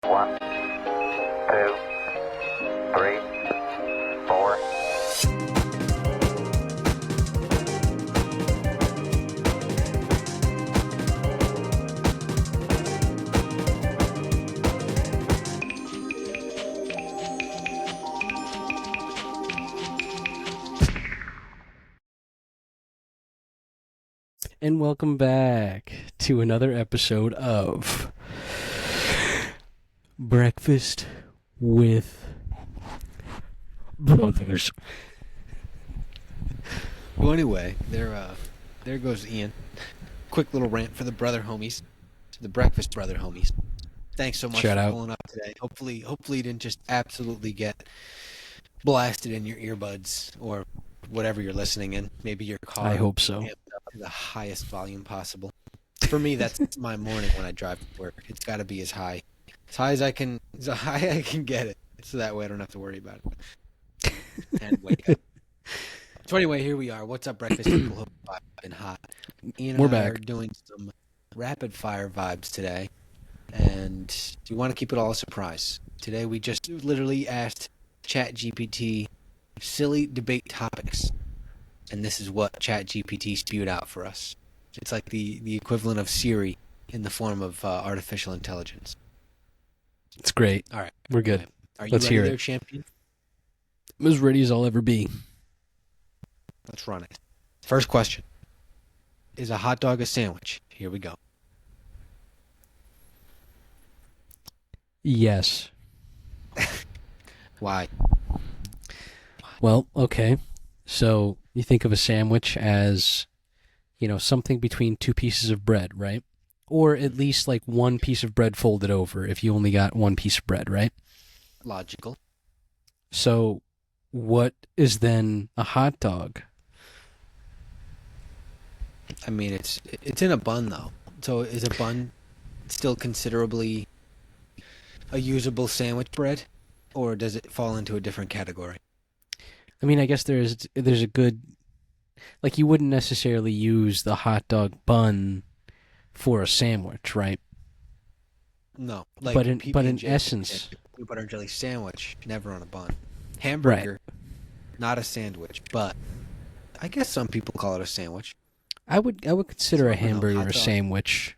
One, two, three, four. And welcome back to another episode of Breakfast with Brothers. Well, anyway, there goes Ian. Quick little rant for the brother homies, to the breakfast brother homies. Thanks so much Shout for out. pulling up today. Hopefully you didn't just absolutely get blasted in your earbuds or whatever you're listening in. Maybe your car. I hope so. amped up to the highest volume possible. For me, that's my morning when I drive to work. It's got to be as high as I can get it, so that way I don't have to worry about it. And wake up. So anyway, here we are. What's up, breakfast people? Hope I've been hot. Ian and We're I back. are doing some rapid fire vibes today, and we want to keep it all a surprise. Today we just literally asked ChatGPT silly debate topics, and this is what ChatGPT spewed out for us. It's like the equivalent of Siri in the form of artificial intelligence. It's great. All right, We're good. Are you Let's ready hear there, it. champion? I'm as ready as I'll ever be. Let's run it. First question. Is a hot dog a sandwich? Here we go. Yes. Why? Well, okay. So you think of a sandwich as, something between two pieces of bread, right? Or at least like one piece of bread folded over if you only got one piece of bread, right? Logical. So what is then a hot dog? I mean, it's in a bun, though. So is a bun still considerably a usable sandwich bread? Or does it fall into a different category? I mean, I guess there's a good, like, you wouldn't necessarily use the hot dog bun for a sandwich, right? No. Like But in PB&J, essence, peanut butter and jelly sandwich, never on a bun. Hamburger, not a sandwich, but I guess some people call it a sandwich. I would consider a So, no, hamburger hot a dog. sandwich.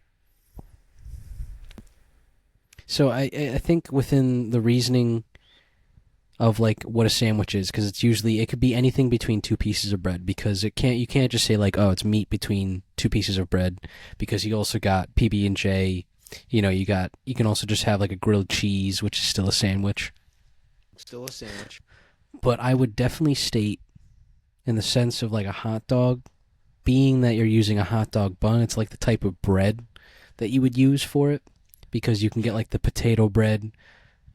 So I think within the reasoning of like what a sandwich is, because it could be anything between two pieces of bread, because you can't just say like, oh, it's meat between two pieces of bread, because you also got PB&J. You can also just have like a grilled cheese, which is still a sandwich. Still a sandwich. But I would definitely state, in the sense of like a hot dog, being that you're using a hot dog bun, it's like the type of bread that you would use for it, because you can get like the potato bread.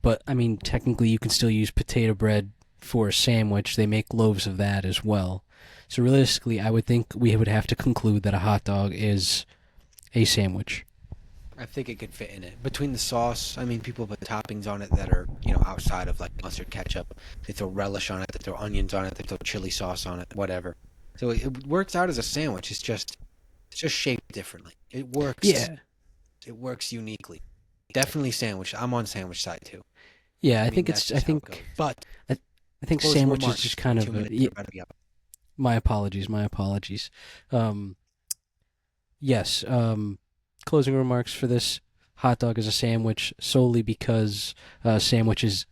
But I mean, technically, you can still use potato bread for a sandwich. They make loaves of that as well. So realistically, I would think we would have to conclude that a hot dog is a sandwich. I think it could fit in it. Between the sauce, I mean, people put toppings on it that are, outside of like mustard, ketchup. They throw relish on it, they throw onions on it, they throw chili sauce on it, whatever. So it works out as a sandwich. It's just shaped differently. It works. Yeah, It works uniquely. Definitely sandwich. I'm on sandwich side too. yeah. I mean, think that's it's. just I how it think. goes. But I think closing sandwich is remarks. just kind 2 of. minutes are about to be up. My apologies. My apologies. Yes. Closing remarks for this. Hot dog is a sandwich solely because sandwich is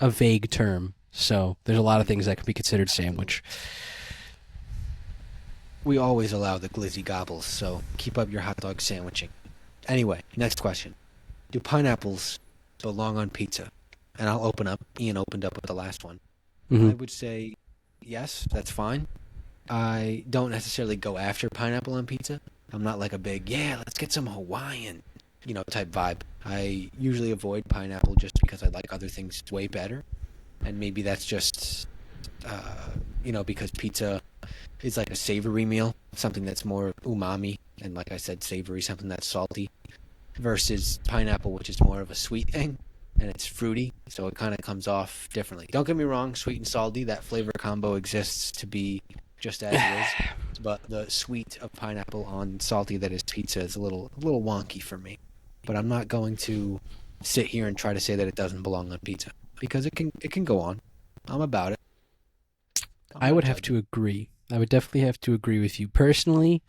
a vague term. So there's a lot of things that could be considered sandwich. We always allow the glizzy gobbles, so keep up your hot dog sandwiching. Anyway, next question. Do pineapples belong on pizza? And I'll open up. Ian opened up with the last one. I Mhm. would say yes, that's fine. I don't necessarily go after pineapple on pizza. I'm not like a big, yeah, let's get some Hawaiian, type vibe. I usually avoid pineapple just because I like other things way better. And maybe that's just, because pizza is like a savory meal, something that's more umami, and like I said, savory, something that's salty, versus pineapple, which is more of a sweet thing, and it's fruity, so it kind of comes off differently. Don't get me wrong, sweet and salty, that flavor combo exists to be just as it is, but the sweet of pineapple on salty that is pizza is a little wonky for me. But I'm not going to sit here and try to say that it doesn't belong on pizza because it can go on. I'm about it. I would have to agree. I would definitely have to agree with you. Personally,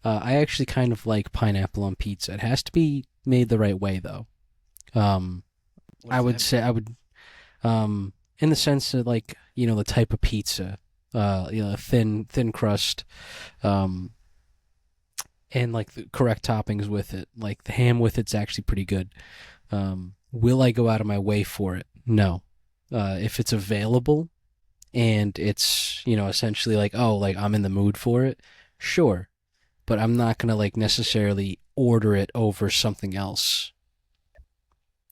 I actually kind of like pineapple on pizza. It has to be made the right way, though. I would say I would, in the sense of like, the type of pizza, thin crust, and like the correct toppings with it. Like the ham with it's actually pretty good. Will I go out of my way for it? No. If it's available and it's, essentially like, oh, like I'm in the mood for it, sure. But I'm not gonna like necessarily order it over something else.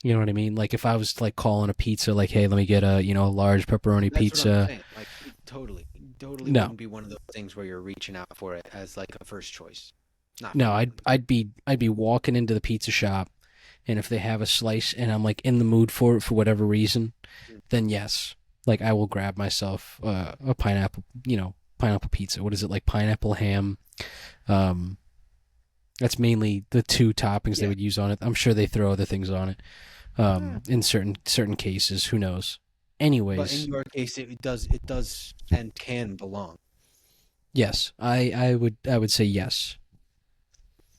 You know what I mean? Like if I was like calling a pizza, like, hey, let me get a large pepperoni That's what I'm pizza. saying. Like totally No, wouldn't be one of those things where you're reaching out for it as like a first choice. Not for no, me. I'd be walking into the pizza shop, and if they have a slice and I'm like in the mood for it for whatever reason, then yes, like I will grab myself a pineapple pizza. What is it, like pineapple ham? Um, that's mainly the two toppings they Yeah. would use on it. I'm sure they throw other things on it. In certain cases, who knows? But in Anyways, your case, it does and can belong. yes, I would say yes.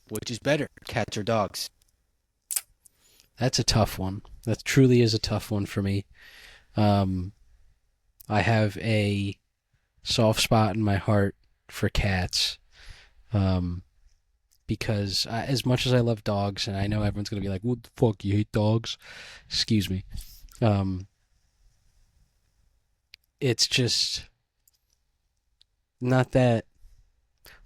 Which is better, cats or dogs? That's a tough one. That truly is a tough one for me. Um, I have a soft spot in my heart for cats. Um, because as much as I love dogs, and I know everyone's gonna be like, "What the fuck? You hate dogs?" Excuse me. Um, it's just not that.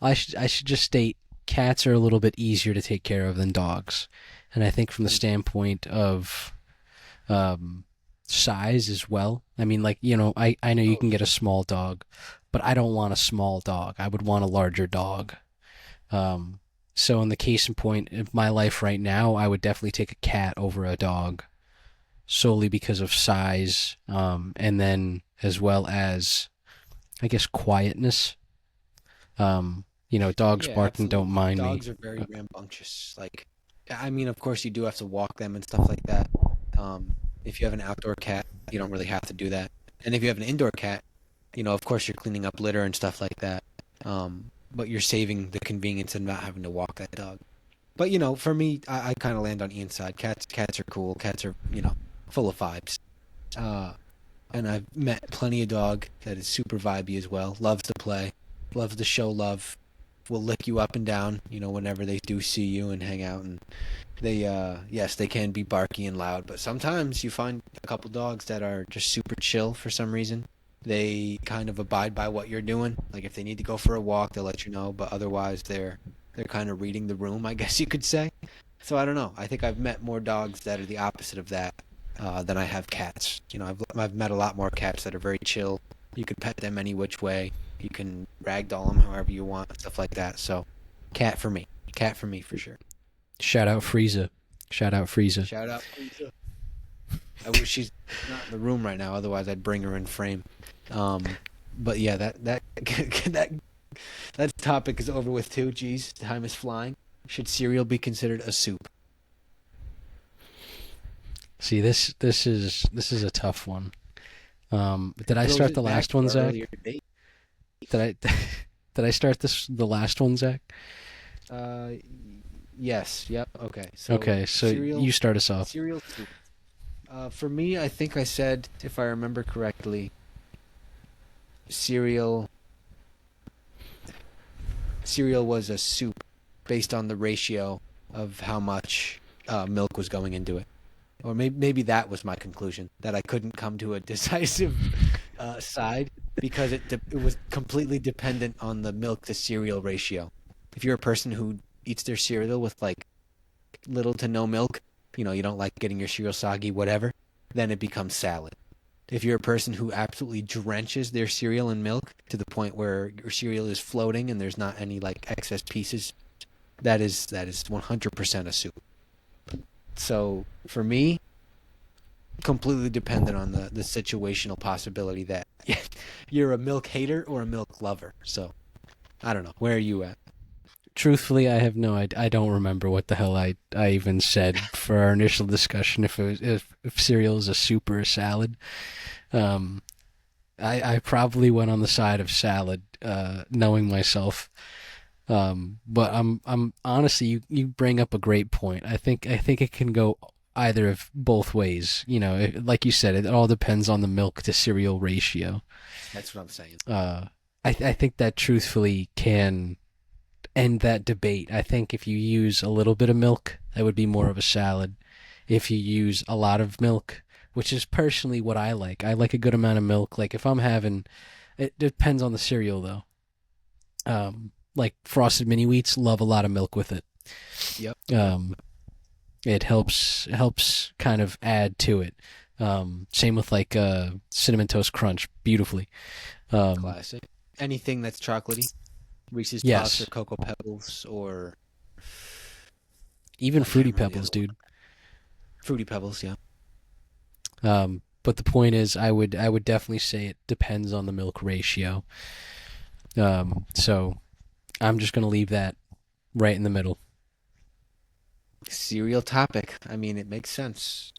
I should just state cats are a little bit easier to take care of than dogs, and I think from the standpoint of um, size as well. I mean, like I know you Oh, can get a small dog, but I don't want a small dog. I would want a larger dog. Um, so in the case in point of my life right now, I would definitely take a cat over a dog solely because of size, and then as well as I guess quietness. Dogs yeah, barking don't absolutely. mind me. Dogs are very rambunctious. Like, I mean, of course, you do have to walk them and stuff like that. If you have an outdoor cat, you don't really have to do that. And if you have an indoor cat, of course, you're cleaning up litter and stuff like that. But you're saving the convenience of not having to walk that dog. But for me, I kind of land on Ian's side. Cats are cool. Cats are full of vibes. Uh, and I've met plenty of dog that is super vibey as well. Loves to play, loves to show love. Will lick you up and down. Whenever they do see you and hang out. And they, yes, they can be barky and loud. But sometimes you find a couple dogs that are just super chill for some reason. They kind of abide by what you're doing. Like if they need to go for a walk, they'll let you know. But otherwise, they're kind of reading the room, I guess you could say. So I don't know. I think I've met more dogs that are the opposite of that than I have cats. I've met a lot more cats that are very chill. You could pet them any which way. You can ragdoll them however you want, stuff like that. So, cat for me. Cat for me for sure. Shout out Frieza. Shout out Frieza. Shout out. I wish she's not in the room right now. Otherwise, I'd bring her in frame. But yeah, that topic is over with too. Jeez, time is flying. Should cereal be considered a soup? See, this is a tough one. Did I Throws start it the back last to one, our Zach? earlier debate. Did I did I start the last one, Zach? Uh, yes. Yep. Okay. So Okay, so cereal, you start us off. cereal soup. For me, I think I said, if I remember correctly, cereal. Cereal was a soup based on the ratio of how much milk was going into it. Or maybe that was my conclusion, that I couldn't come to a decisive side because it was completely dependent on the milk to cereal ratio. If you're a person who eats their cereal with like little to no milk, you don't like getting your cereal soggy, whatever, then it becomes salad. If you're a person who absolutely drenches their cereal in milk to the point where your cereal is floating and there's not any like excess pieces, that is 100% a soup. So for me, completely dependent on the situational possibility that you're a milk hater or a milk lover. So I don't know. Where are you at? truthfully, I have I don't remember what the hell I even said for our initial discussion. If cereal is a soup or a salad, um, I probably went on the side of salad, knowing myself. But I'm honestly, you bring up a great point. I think it can go either of both ways. Like you said, it all depends on the milk to cereal ratio. That's what I'm saying. I think that truthfully can end that debate. I think if you use a little bit of milk, that would be more of a salad. If you use a lot of milk, which is personally what I like a good amount of milk. Like if I'm having, it depends on the cereal though. Like Frosted Mini Wheats, love a lot of milk with it. Yep. It helps kind of add to it. Same with like Cinnamon Toast Crunch, beautifully. Classic. Anything that's chocolatey, Reese's Yes. Puffs or Cocoa Pebbles or Even I Fruity can't remember the Pebbles, other dude. Fruity Pebbles. Yeah. But the point is, I would definitely say it depends on the milk ratio. So I'm just gonna leave that right in the middle. Cereal topic. I mean, it makes sense.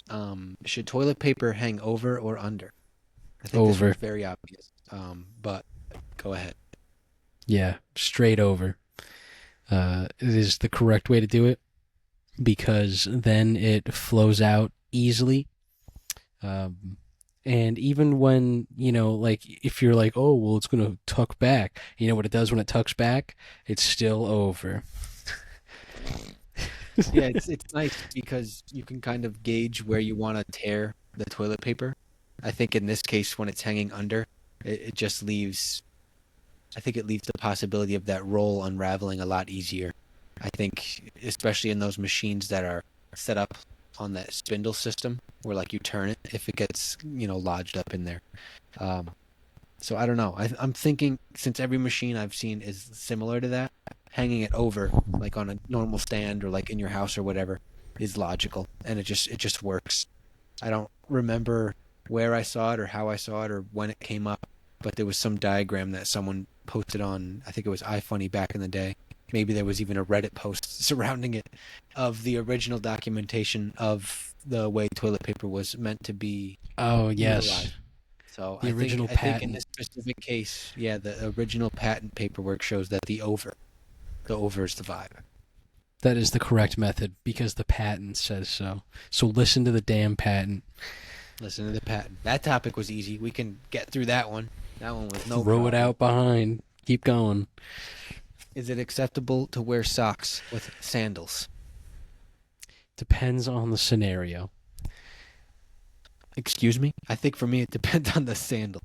Should toilet paper hang over or under? I think this Over. one's very obvious. But go ahead. Yeah, straight over. It is the correct way to do it because then it flows out easily. And even when, like if you're like, oh, well, it's going to tuck back, you know what it does when it tucks back? It's still over. Yeah, it's nice because you can kind of gauge where you want to tear the toilet paper. I think in this case, when it's hanging under, it just leaves. I think it leaves the possibility of that roll unraveling a lot easier. I think, especially in those machines that are set up on that spindle system, where like you turn it if it gets lodged up in there. So I don't know. I'm thinking since every machine I've seen is similar to that, hanging it over like on a normal stand or like in your house or whatever is logical, and it just works. I don't remember where I saw it or how I saw it or when it came up, but there was some diagram that someone posted on, I think it was iFunny back in the day. Maybe there was even a Reddit post surrounding it of the original documentation of the way toilet paper was meant to be Oh, yes. utilized. So The original I think in patent. this specific case, yeah, the original patent paperwork shows that the over is the vibe. That is the correct method because the patent says so. So listen to the damn patent. Listen to the patent. That topic was easy. We can get through that one. That one was no Throw it problem. out behind. Keep going. Is it acceptable to wear socks with sandals? Depends on the scenario. Excuse me? I think for me it depends on the sandal.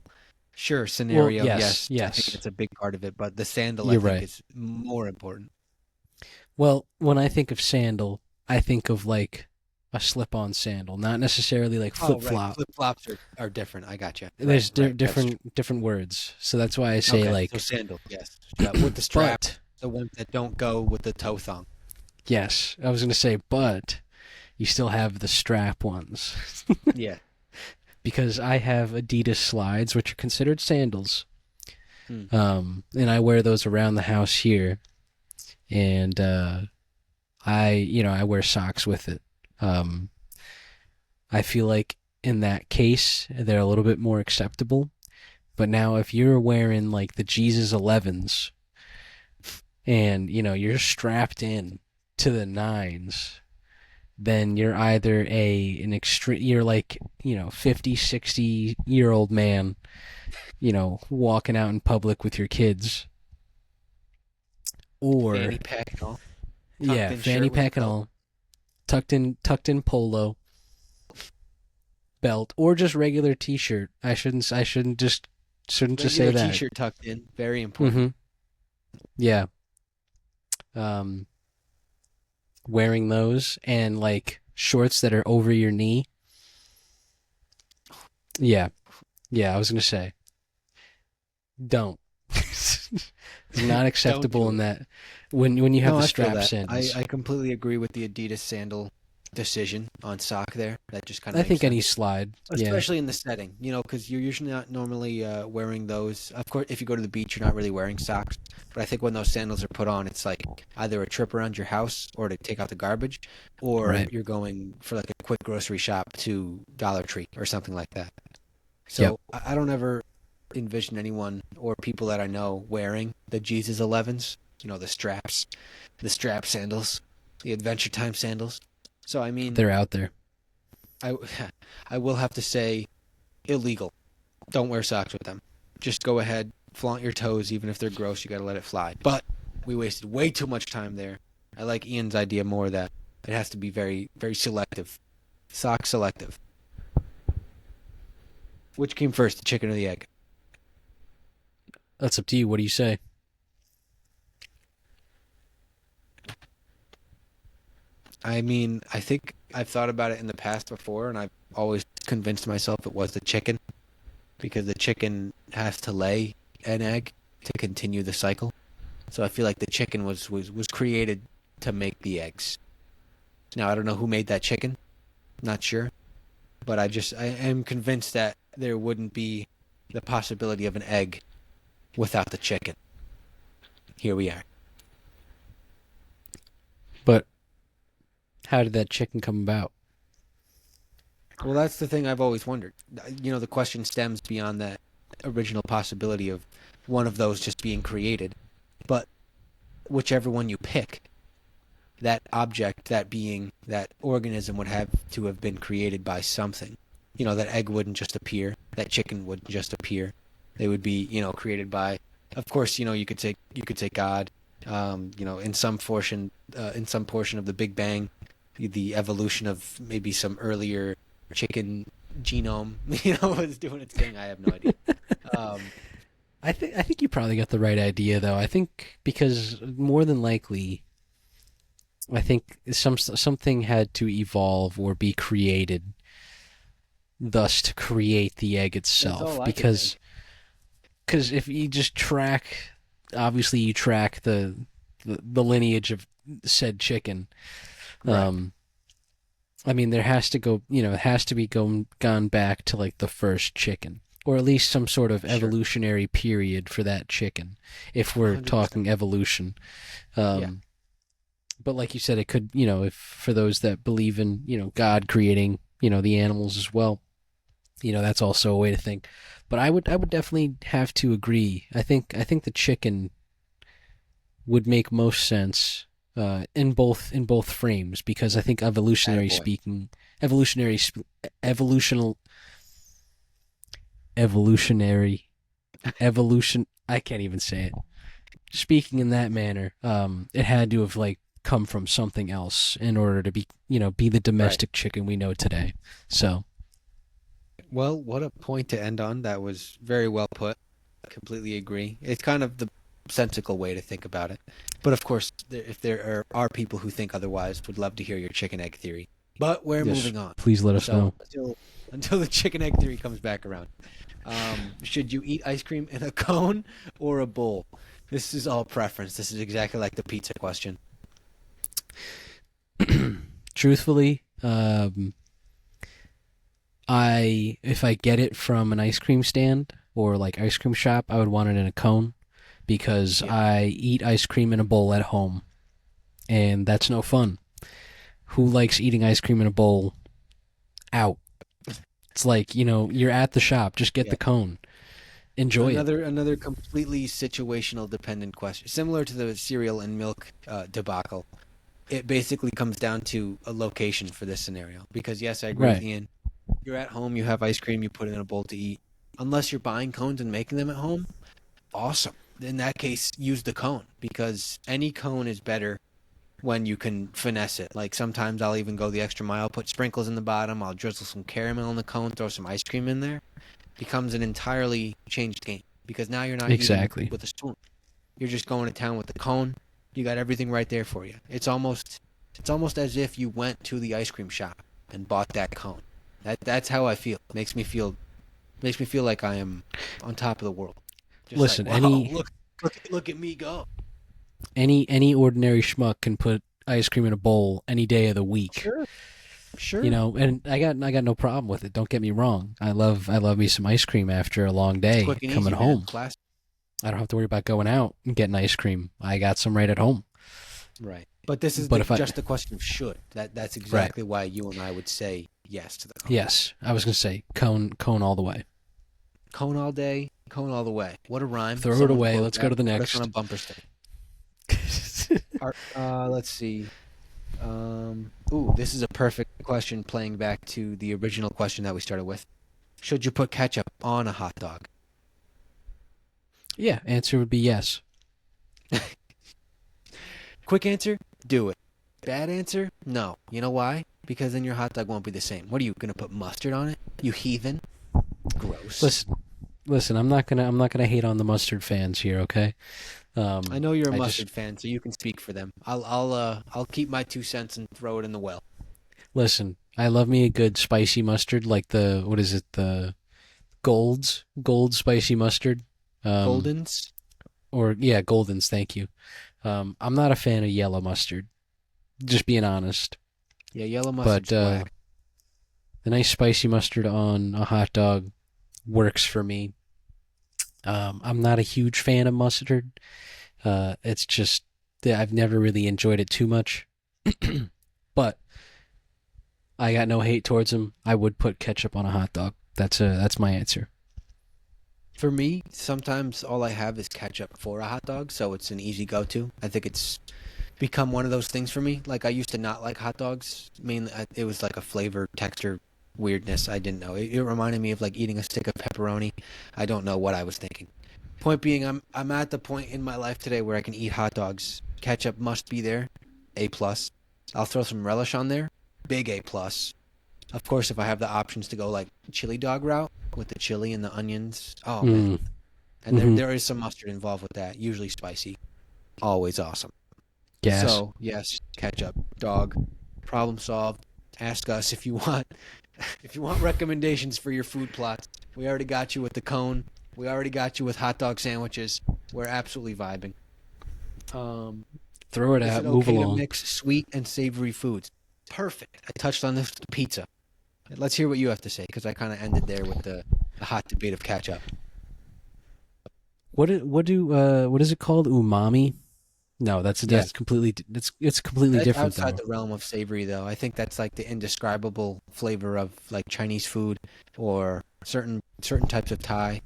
Sure, scenario, yes, I yes. think it's a big part of it, but the sandal You're I think right. is more important. Well, when I think of sandal, I think of like a slip-on sandal, not necessarily like flip-flop. Flip-flops are different. I got you. There's Right, that's true. different words. So that's why I say Okay, like so sandal, yes. Yeah, with the strap, but the ones that don't go with the toe thong. yes, I was going to say but you still have the strap ones. Yeah. Because I have Adidas slides which are considered sandals. Hmm. And I wear those around the house here. And I wear socks with it. I feel like in that case they're a little bit more acceptable. But now if you're wearing like the Jesus 11s and you're strapped in to the nines, then you're either you're like 50, 60-year-old man walking out in public with your kids, or Fanny pack and all. yeah, tucked in fanny shirt with pack and belt. all, tucked in polo, belt, or just regular t-shirt. I shouldn't just say Regular that. t-shirt tucked in, very important. Yeah. Wearing those and like shorts that are over your knee. Yeah. I was gonna say, don't. It's not acceptable do in it. that when you have No, the I feel strap that. sandals. I completely agree with the Adidas sandal decision on sock there. That just kind of I makes think sense. any slide. Yeah. Especially in the setting, because you're usually not normally wearing those. Of course, if you go to the beach, you're not really wearing socks. But I think when those sandals are put on, it's like either a trip around your house or to take out the garbage, or Right. you're going for like a quick grocery shop to Dollar Tree or something like that. So Yep. I don't ever envision anyone or people that I know wearing the Jesus 11s, the strap sandals, the Adventure Time sandals. So I mean, They're out there. I I will have to say illegal. Don't wear socks with them. Just go ahead, flaunt your toes, even if they're gross. You got to let it fly. But we wasted way too much time there. I like Ian's idea more that it has to be very, very selective. Sock selective. Which came first, the chicken or the egg? That's up to you. What do you say? I mean, I think I've thought about it in the past before, and I've always convinced myself it was the chicken, because the chicken has to lay an egg to continue the cycle. So I feel like the chicken was created to make the eggs. Now, I don't know who made that chicken. Not sure. But I am convinced that there wouldn't be the possibility of an egg without the chicken. Here we are. But how did that chicken come about? Well, that's the thing I've always wondered. The question stems beyond that original possibility of one of those just being created. But whichever one you pick, that object, that being, that organism would have to have been created by something. That egg wouldn't just appear. That chicken wouldn't just appear. They would be, created by, of course, you could say God, in some portion of the Big Bang, the evolution of maybe some earlier chicken genome, was doing its thing. I have no idea. I think you probably got the right idea, though. I think because more than likely, I think something had to evolve or be created, thus to create the egg itself. Because if you just track, obviously you track the lineage of said chicken. Right. I mean, there has to go, it has to be gone back to like the first chicken, or at least some sort of evolutionary period for that chicken, if we're 100%. talking evolution. But like you said, it could, if for those that believe in, God creating, the animals as well, that's also a way to think. But I would definitely have to agree. I think the chicken would make most sense in both frames, because I think evolutionary Attaboy. evolution. I can't even say it. Speaking in that manner, it had to have like come from something else in order to be the domestic chicken we know today. So, Well, what a point to end on. That was very well put. I completely agree. It's kind of the sensical way to think about it. But of course, if there are people who think otherwise, would love to hear your chicken egg theory. But we're yes, moving on. please let us know. Until the chicken egg theory comes back around. Should you eat ice cream in a cone or a bowl? This is all preference. This is exactly like the pizza question. Truthfully, if I get it from an ice cream stand or like ice cream shop, I would want it in a cone, because I eat ice cream in a bowl at home, and that's no fun. Who likes eating ice cream in a bowl out? It's like, you're at the shop, just get the cone. Enjoy it. Another completely situational dependent question, similar to the cereal and milk debacle. It basically comes down to a location for this scenario. Because yes, I agree with Ian. You're at home, you have ice cream, you put it in a bowl to eat. Unless you're buying cones and making them at home, awesome. In that case, use the cone, because any cone is better when you can finesse it. Like sometimes I'll even go the extra mile, put sprinkles in the bottom, I'll drizzle some caramel in the cone, throw some ice cream in there. Becomes an entirely changed game, because now you're not eating with a spoon. You're just going to town with the cone. You got everything right there for you. It's almost as if you went to the ice cream shop and bought that cone. That's how I feel. Makes me feel like I am on top of the world. Just Listen, like, look at me go. Any ordinary schmuck can put ice cream in a bowl any day of the week. Sure. Sure. You know, and I got no problem with it. Don't get me wrong. I love me some ice cream after a long It's day quick and coming easy, man. home. Classic. I don't have to worry about going out and getting ice cream. I got some right at home. Right. But this is But if I just the question of should. That's right, exactly why you and I would say yes to the cone. yes, I was gonna say cone all the way. Cone all day, cone all the way. What a rhyme. Throw it Someone away. quote Let's go that, to the put us on a next. bumper sticker. Let's see. Ooh, this is a perfect question playing back to the original question that we started with. Should you put ketchup on a hot dog? Yeah, answer would be yes. Quick answer, do it. Bad answer, no. You know why? Because then your hot dog won't be the same. What are you gonna put mustard on it? You heathen. Gross. Listen. I'm not gonna hate on the mustard fans here. Okay. I know you're a I mustard just fan, so you can speak for them. I'll keep my 2 cents and throw it in the well. listen. I love me a good spicy mustard, like the what is it? The Gold spicy mustard. Um, Goldens? or yeah, Goldens. Thank you. I'm not a fan of yellow mustard. Just being honest. Yeah, yellow But mustard's whack. the nice spicy mustard on a hot dog works for me. I'm not a huge fan of mustard. It's just that I've never really enjoyed it too much. But I got no hate towards them. I would put ketchup on a hot dog. That's my answer. For me, sometimes all I have is ketchup for a hot dog, so it's an easy go-to. I think it's become one of those things for me. Like I used to not like hot dogs. Mainly, it was like a flavor, texture weirdness. I didn't know. It reminded me of like eating a stick of pepperoni. I don't know what I was thinking. Point being, I'm at the point in my life today where I can eat hot dogs. Ketchup must be there, A plus. I'll throw some relish on there, big A plus. Of course, if I have the options to go like chili dog route with the chili and the onions, oh man. Mm. And Hmm. there is some mustard involved with that, usually spicy. Always awesome. Gas. So, yes, ketchup, dog, problem solved. Ask us if you want if you want recommendations for your food plots. We already got you with the cone. We already got you with hot dog sandwiches. We're absolutely vibing. Throw it Is out. it Move okay to along. mix sweet and savory foods? Perfect. I touched on this with the pizza. Let's hear what you have to say because I kind of ended there with the hot debate of ketchup. What is it called? Umami? No, that's Yeah. completely it's completely That's different outside though. the realm of savory, though. I think that's like the indescribable flavor of like Chinese food or certain types of Thai.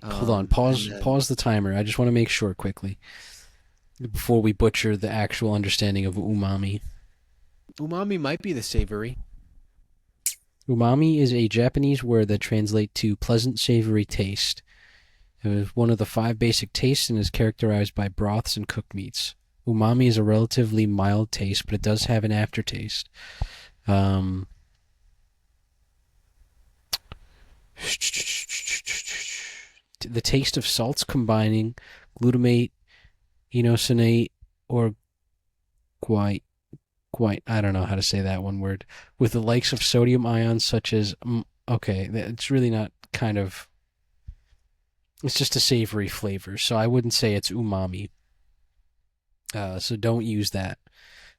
Hold on. And then Pause the timer. I just want to make sure quickly before we butcher the actual understanding of umami. umami might be the savory. Umami is a Japanese word that translates to pleasant savory taste. It is one of the five basic tastes and is characterized by broths and cooked meats. Umami is a relatively mild taste, but it does have an aftertaste. Um, the taste of salts combining glutamate, inosinate, or quite I don't know how to say that one word with the likes of sodium ions such as okay, it's really not kind of it's just a savory flavor, so I wouldn't say it's umami. So don't use that.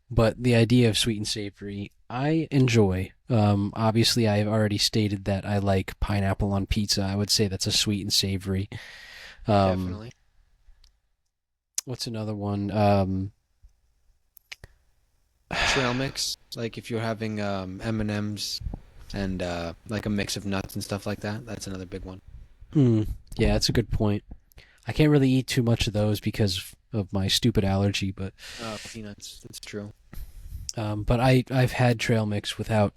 But the idea of sweet and savory, I enjoy. Obviously, I've already stated that I like pineapple on pizza. I would say that's a sweet and savory. Definitely. What's another one? Trail mix, like if you're having M&Ms and like a mix of nuts and stuff like that. That's another big one. Yeah, that's a good point. I can't really eat too much of those because of my stupid allergy, but Peanuts. That's true. but I've had trail mix without,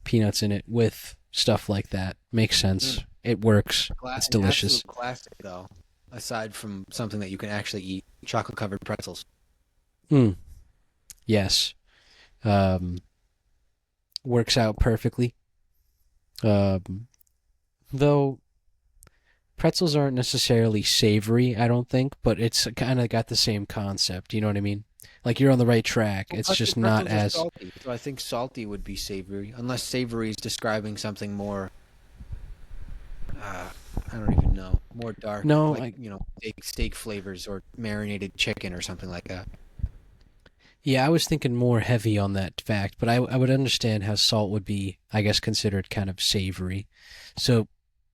peanuts in it with stuff like that. Makes sense. It works. It's An delicious. absolute classic, though. Aside from something that you can actually eat, chocolate-covered pretzels. Mm. Yes. Works out perfectly. Though pretzels aren't necessarily savory, I don't think, but it's kind of got the same concept. You know what I mean? Like you're on the right track. Well, It's but the just not pretzels are as salty, so I think salty would be savory, unless savory is describing something more. I don't even know. More dark, no. like steak flavors or marinated chicken or something like that. Yeah, I was thinking more heavy on that fact, but I would understand how salt would be, I guess, considered kind of savory. So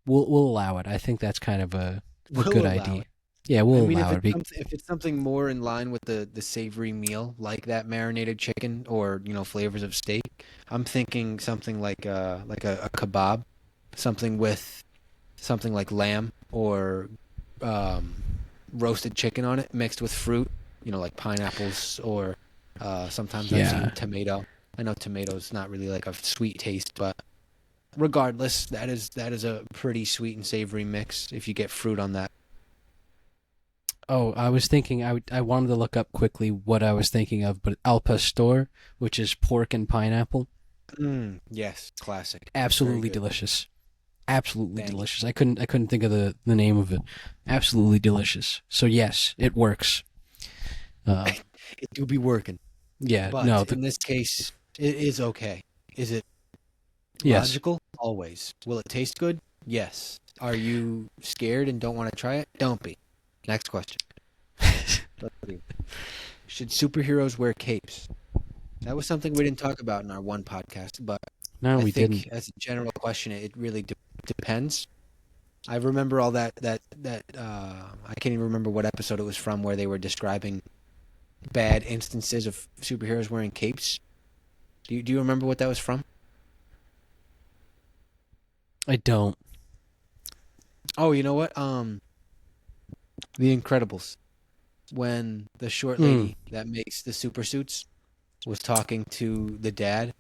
we'll allow it. I think that's kind of a good We'll allow idea. it. Yeah, I we'll mean, allow it. if it's something more in line with the savory meal, like that marinated chicken or flavors of steak, I'm thinking something like a kebab, something with something like lamb or um, roasted chicken on it, mixed with fruit, like pineapples or sometimes I've seen Yeah. tomato. I know tomato's not really like a sweet taste, but regardless, that is a pretty sweet and savory mix if you get fruit on that. Oh, I was thinking I wanted to look up quickly what I was thinking of, but al pastor, which is pork and pineapple, Yes, classic. Very absolutely good. delicious. Absolutely Banging. delicious. I couldn't think of the name of it. Absolutely delicious. So yes, it works. Uh, It do be working, yeah, but no, in this case, it is okay. Is it yes. logical? Always. Will it taste good? Yes. Are you scared and don't want to try it? Don't be. Next question. Let's see. Should superheroes wear capes? That was something we didn't talk about in our one podcast, but No, I we think didn't. as a general question, it really depends. I remember all that I can't even remember what episode it was from where they were describing bad instances of superheroes wearing capes. Do you remember what that was from? I don't. Oh, you know what? The Incredibles. When the short Hmm. lady that makes the super suits was talking to the dad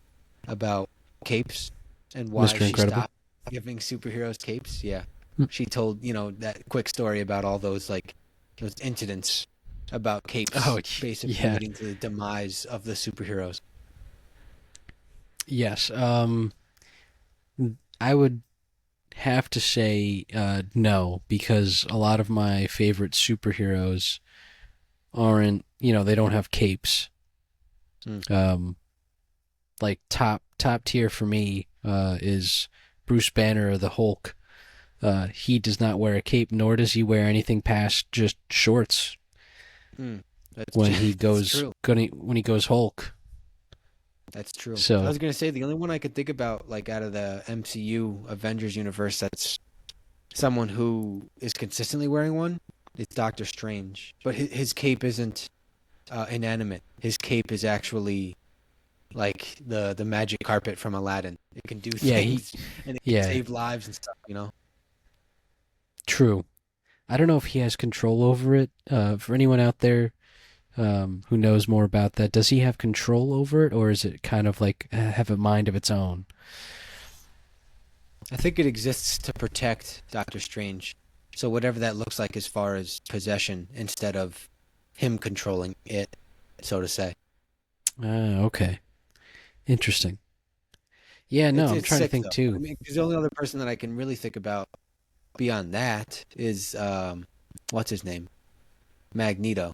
about capes and why Mr. she Incredible. stopped giving superheroes capes. Yeah. Hmm. She told, that quick story about all those incidents about capes Oh, basically yeah. leading to the demise of the superheroes. Yes. I would have to say no because a lot of my favorite superheroes aren't, they don't have capes. Hmm. Um, like top tier for me is Bruce Banner or the Hulk. He does not wear a cape, nor does he wear anything past just shorts Hmm. That's when he that's goes true. when he goes Hulk. That's true. I So was gonna say the only one I could think about, like out of the MCU Avengers universe, that's someone who is consistently wearing one. It's Doctor Strange, but his cape isn't inanimate. His cape is actually like the magic carpet from Aladdin. It can do yeah, things and it can yeah, save lives and stuff. true. I don't know if he has control over it. For anyone out there who knows more about that, does he have control over it, or is it kind of like have a mind of its own? I think it exists to protect Doctor Strange. So whatever that looks like as far as possession, instead of him controlling it, so to say. Ah, okay, interesting. Yeah, no, I'm It's trying to sick think though. I too. mean, 'cause the only other person that I can really think about beyond that is what's his name? Magneto.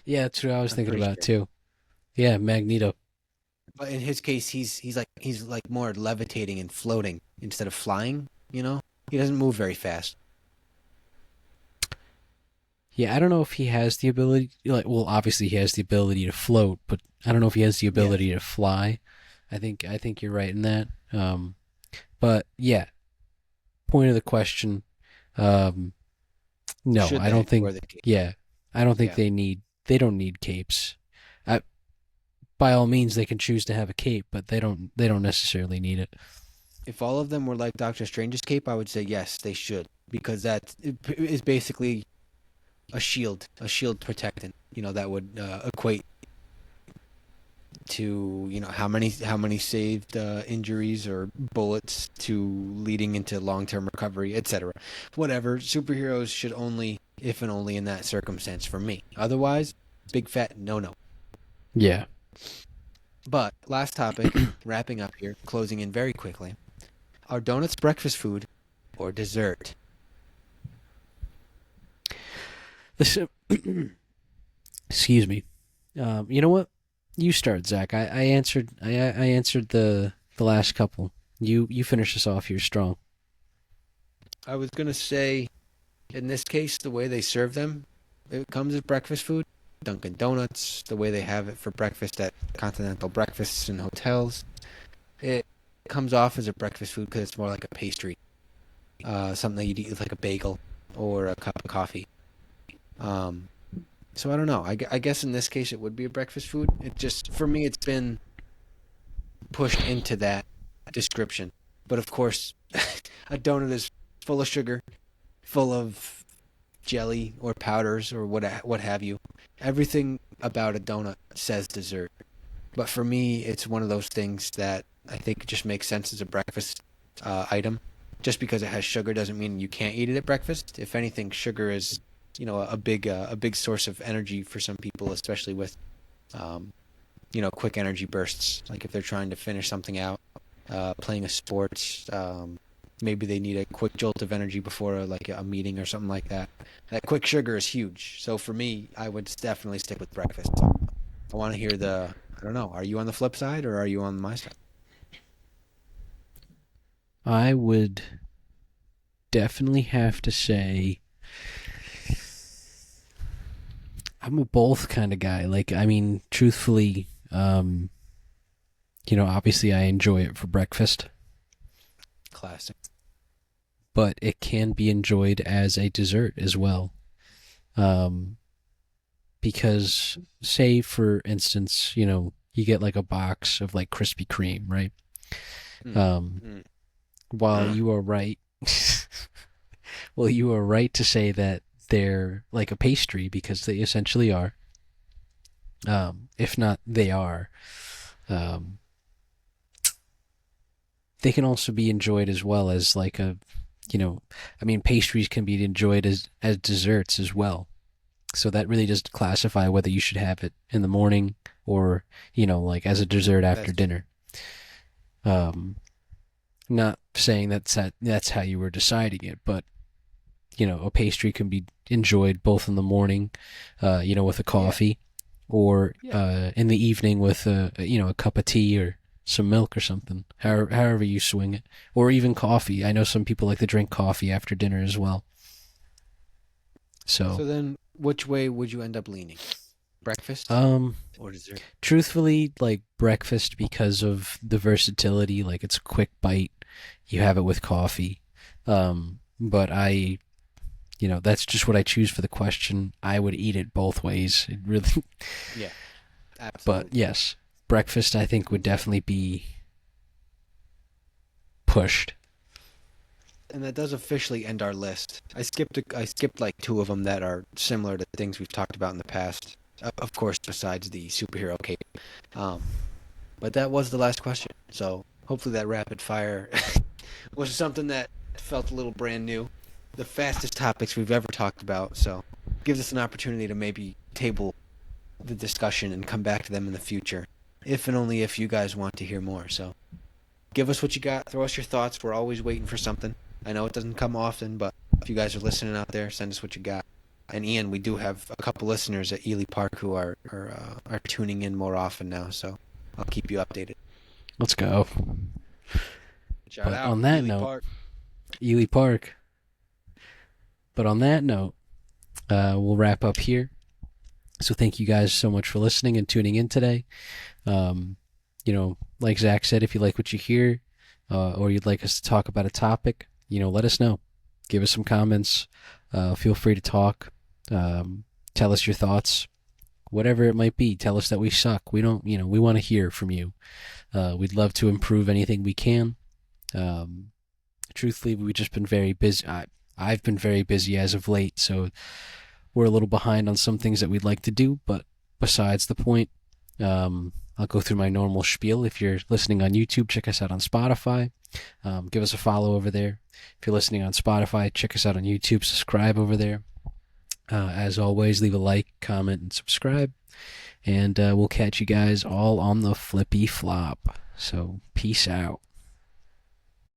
Yeah, that's what I was I'm thinking pretty about sure. too. Yeah, Magneto. But in his case, he's like more levitating and floating instead of flying. He doesn't move very fast. Yeah, I don't know if he has the ability. Like, well, obviously he has the ability to float, but I don't know if he has the Yes. ability to fly. I think you're right in that. But yeah, point of the question. Um, no, Should I they don't think. wear the cape? Yeah, I don't think Yeah. They don't need capes. I, by all means, they can choose to have a cape, but they don't necessarily need it. If all of them were like Doctor Strange's cape, I would say yes, they should, because that is basically a shield protectant. That would equate to how many saved injuries or bullets to leading into long-term recovery, etc. Whatever. Superheroes should only, if and only in that circumstance, for me. Otherwise, big fat no no. Yeah. But last topic, wrapping up here, closing in very quickly. Are donuts breakfast food or dessert? Listen, excuse me. You know what? You start, Zach. I answered. I answered the last couple. You finish us off here strong. I was gonna say, in this case, the way they serve them, it comes as breakfast food. Dunkin' Donuts, the way they have it for breakfast at continental breakfasts in hotels. It comes off as a breakfast food because it's more like a pastry, something that you'd eat with like a bagel or a cup of coffee. So I don't know. I guess in this case it would be a breakfast food. It just, for me, it's been pushed into that description. But of course, a donut is full of sugar, full of jelly or powders or what have you. Everything about a donut says dessert. But for me, it's one of those things that I think just makes sense as a breakfast item. Just because it has sugar doesn't mean you can't eat it at breakfast. If anything, sugar is, a big source of energy for some people, especially with, quick energy bursts. Like if they're trying to finish something out, playing a sport, maybe they need a quick jolt of energy before a meeting or something like that. That quick sugar is huge. So for me, I would definitely stick with breakfast. I want to hear I don't know, are you on the flip side or are you on my side? I would definitely have to say I'm a both kind of guy. Truthfully, obviously I enjoy it for breakfast, Classic. but it can be enjoyed as a dessert as well. Because say for instance, you get like a box of like Krispy Kreme, right? While you are right, you are right to say that they're like a pastry because they essentially are. If not, they are. They can also be enjoyed as well as like pastries can be enjoyed as desserts as well. So that really does classify whether you should have it in the morning or, as a dessert after dinner. Not saying that's how you were deciding it, but a pastry can be enjoyed both in the morning, with a coffee, or in the evening with a cup of tea or some milk or something. However you swing it, or even coffee. I know some people like to drink coffee after dinner as well. So then, which way would you end up leaning? Breakfast or dessert? Truthfully, like breakfast because of the versatility. Like it's a quick bite. You have it with coffee. But that's just what I choose for the question. I would eat it both ways. It really. Yeah. Absolutely. But yes, breakfast I think would definitely be pushed. And that does officially end our list. I skipped like two of them that are similar to things we've talked about in the past. Of course, besides the superhero cape. But that was the last question. So hopefully that rapid fire was something that felt a little brand new. The fastest topics we've ever talked about. So gives us an opportunity to maybe table the discussion and come back to them in the future. If and only if you guys want to hear more. So give us what you got. Throw us your thoughts. We're always waiting for something. I know it doesn't come often, but if you guys are listening out there, send us what you got. And Ian, we do have a couple listeners at Ely Park who are tuning in more often now, so I'll keep you updated. Let's go. Shout out on that Ely note, Park. Ely Park. But on that note, we'll wrap up here. So thank you guys so much for listening and tuning in today. Like Zach said, if you like what you hear, or you'd like us to talk about a topic, let us know. Give us some comments. Feel free to talk. Tell us your thoughts. Whatever it might be. Tell us that we suck. We don't, we want to hear from you. We'd love to improve anything we can. Truthfully, we've just been very busy. I've been very busy as of late, so we're a little behind on some things that we'd like to do, but besides the point, I'll go through my normal spiel. If you're listening on YouTube, check us out on Spotify. Give us a follow over there. If you're listening on Spotify, check us out on YouTube. Subscribe over there. As always, leave a like, comment, and subscribe. And we'll catch you guys all on the flippy flop. So, peace out.